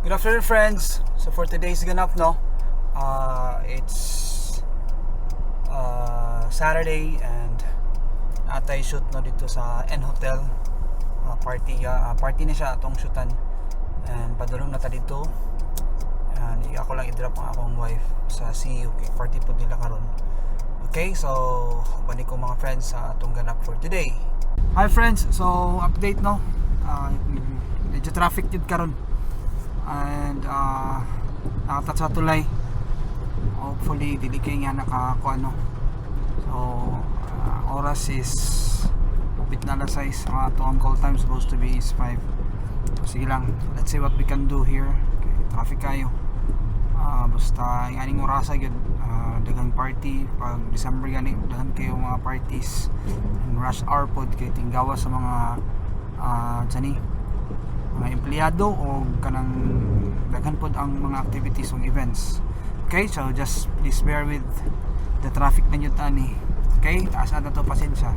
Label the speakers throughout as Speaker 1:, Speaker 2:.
Speaker 1: Good afternoon, friends. So for today's ganap, no, it's Saturday and atay shoot no dito sa N Hotel. Party na siya atong shootan and padulong na ta dito. And ako lang i-drop ang akong wife sa CU kay party po nila karon. Okay, so balik ko mga friends sa atong ganap for today. Hi friends, so update no. Medyo traffic dito karon. And nakatat sa tulay, hopefully dili kay nga nakakuha no. So oras is upit na alas 6. Ito ang call time supposed to be is 5. Sige lang, let's see what we can do here. Okay, traffic kayo, basta yung aning orasa yun, dagang party pag December gani, dagang kayo mga parties and rush hour pod kay tinggawa sa mga mga empleyado o kanang daghan pod ang mga activities o events. Okay, so just please bear with the traffic na nyo tani. Okay, taas na to, pasensya.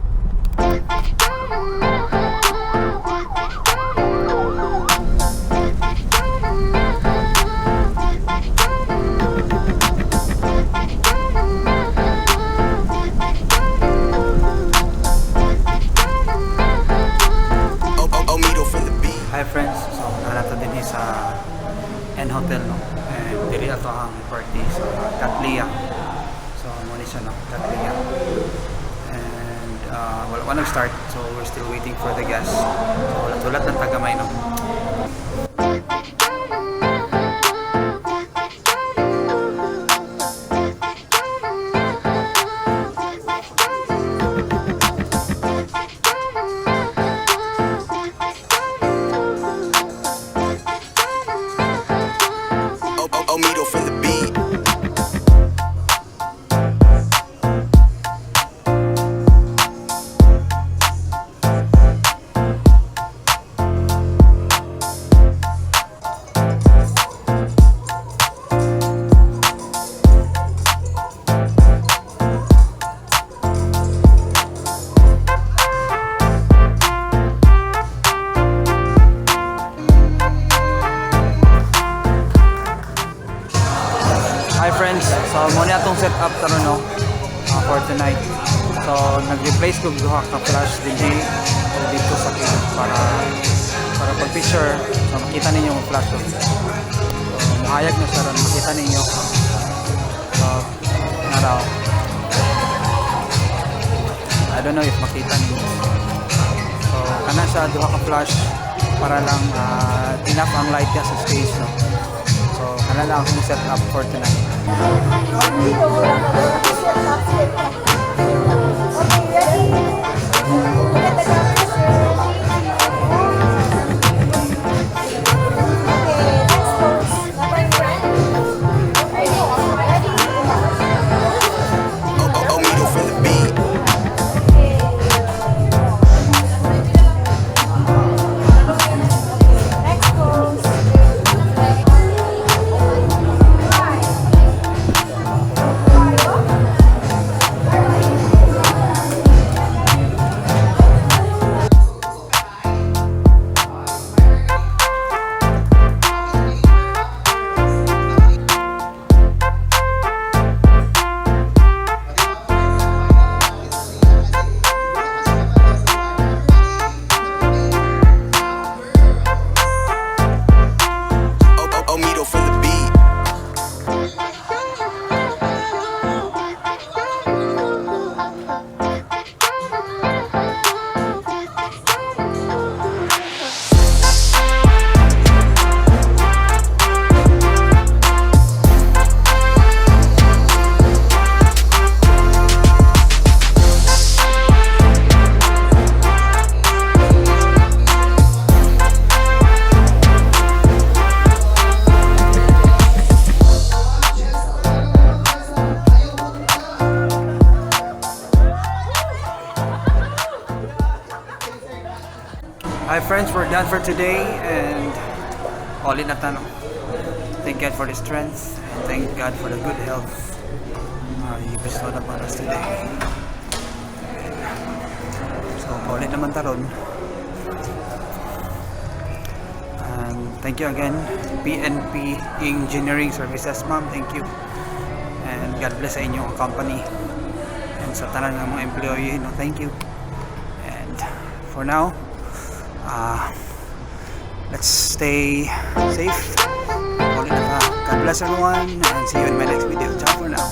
Speaker 1: Hi friends, so nalata din sa N Hotel no, and dili ato ang party sa Catlia. So muna siya no, Catlia, and wala nag-start, so we're still waiting for the guests. So ulat ng tagamay no. Hi friends, so muna itong setup karon no, for tonight. So nag-replace ko duha ka flash DJ dito sa cage para pag picture, so makita ninyo yung flash ko. So mahayag na siya ron, makita ninyo. So naraw, I don't know if makita ninyo. So kana siya duha ka flash para lang enough ang light niya sa stage no. So kana lang akong set up for tonight. Hi friends, we're done for today and all in na tanong. Thank God for the strength and thank God for the good health i-bestowed upon us today. So paulit naman taron and thank you again, PNP Engineering Services, ma'am. Thank you. And God bless sa inyong company. And sa tanan ng mga employee, no, thank you. And for now, let's stay safe. God bless everyone, and see you in my next video. Ciao for now.